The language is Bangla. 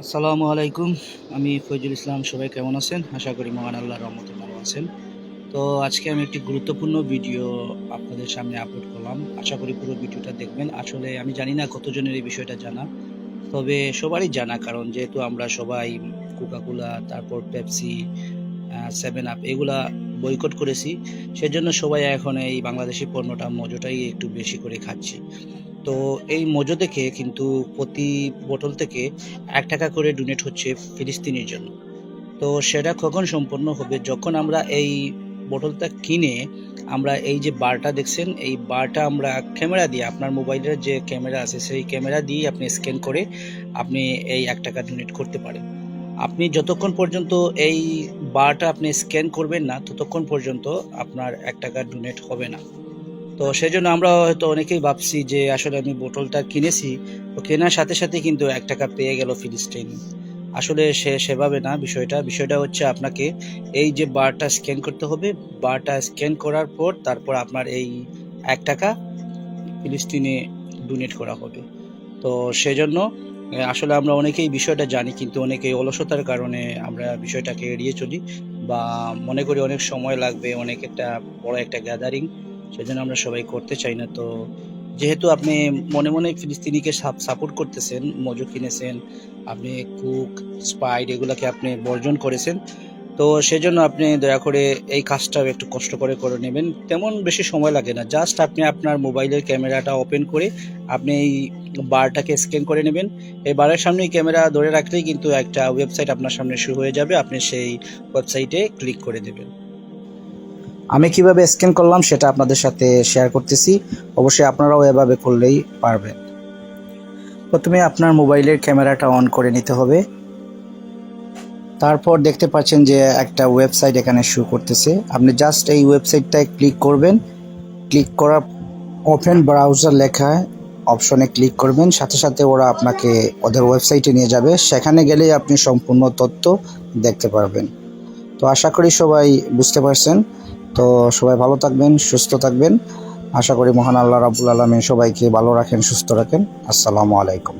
আসসালামু আলাইকুম। আমি ফয়জুল ইসলাম। সবাই কেমন আছেন? আশা করি মহান আল্লাহর রহমতে ভালো আছেন। তো আজকে আমি একটি গুরুত্বপূর্ণ ভিডিও আপনাদের সামনে আপলোড করলাম। আশা করি পুরো ভিডিওটা দেখবেন। আসলে আমি জানি না কতজনের এই বিষয়টা জানা। তবে সবারই জানা, কারণ যেহেতু আমরা সবাই কোকা-কোলা, তারপর পেপসি, 7 আপ এগুলা বয়কট করেছি। সেজন্য সবাই এখন এই বাংলাদেশি পণ্যটা মজোটাই একটু বেশি করে খাচ্ছি। তো এই মজো দেখে কিন্তু প্রতি বোতল থেকে ৳১ করে ডোনেট হচ্ছে ফিলিস্তিনের জন্য। তো সেটা কখন সম্পন্ন হবে? যখন আমরা এই বোতলটা কিনে আমরা এই যে বারটা দেখছেন, এই বারটা আমরা ক্যামেরা দিয়ে, আপনার মোবাইলের যে ক্যামেরা আছে সেই ক্যামেরা দিয়ে আপনি স্ক্যান করে আপনি এই ৳১ ডোনেট করতে পারেন। আপনি যতক্ষণ পর্যন্ত এই বারটা আপনি স্ক্যান করবেন না, ততক্ষণ পর্যন্ত আপনার ৳১ ডোনেট হবে না। তো সেজন্য আমরা হয়তো অনেকেই ভাবছি যে আসলে আমি বোতলটা কিনেছি, তো কেনার সাথে সাথে কিন্তু ৳১ পেয়ে গেল ফিলিস্তিন। আসলে সেভাবে না বিষয়টা। বিষয়টা হচ্ছে আপনাকে এই যে বারটা স্ক্যান করতে হবে, বারটা স্ক্যান করার পর তারপর আপনার এই ৳১ ফিলিস্তিনে ডোনেট করা হবে। তো সেজন্য আসলে আমরা অনেকেই বিষয়টা জানি, কিন্তু অনেকেই অলসতার কারণে আমরা বিষয়টাকে এড়িয়ে চলি বা মনে করি অনেক সময় লাগবে, অনেক একটা বড় একটা গ্যাদারিং, সেজন্য আমরা সবাই করতে চাই না। তো যেহেতু আপনি মনে মনে ফিলিস্তিনিকে সাপোর্ট করতেছেন, মজু কিনেছেন, আপনি কোক, স্প্রাইট এগুলাকে আপনি বর্জন করেছেন, তো সেজন্য আপনি দয়া করে এই কাজটাও একটু কষ্ট করে নেবেন। তেমন বেশি সময় লাগে না। জাস্ট আপনি আপনার মোবাইলের ক্যামেরাটা ওপেন করে আপনি এই বারটাকে স্ক্যান করে নেবেন। এই বারের সামনেই ক্যামেরা ধরে রাখলেই কিন্তু একটা ওয়েবসাইট আপনার সামনে শুরু হয়ে যাবে। আপনি সেই ওয়েবসাইটে ক্লিক করে দেবেন। আমি কিভাবে স্ক্যান করলাম সেটা আপনাদের সাথে শেয়ার করতেছি। অবশ্যই আপনারাও এভাবে করলেই পারবেন। প্রথমে আপনার মোবাইলের ক্যামেরাটা অন করে নিতে হবে। তারপর দেখতে পাচ্ছেন যে একটা ওয়েবসাইট এখানে শো করতেছে। আপনি জাস্ট এই ওয়েবসাইটটায় ক্লিক করবেন। ক্লিক করার ওপেন ব্রাউজার লেখা অপশনে ক্লিক করবেন, সাথে সাথে ওরা আপনাকে ওদের ওয়েবসাইটে নিয়ে যাবে। সেখানে গেলেই আপনি সম্পূর্ণ তথ্য দেখতে পারবেন। তো আশা করি সবাই বুঝতে পারছেন। তো সবাই ভালো থাকবেন, সুস্থ থাকবেন। আশা করি মহান আল্লাহ রাব্বুল আলামিন সবাইকে ভালো রাখেন, সুস্থ রাখেন। আসসালামু আলাইকুম।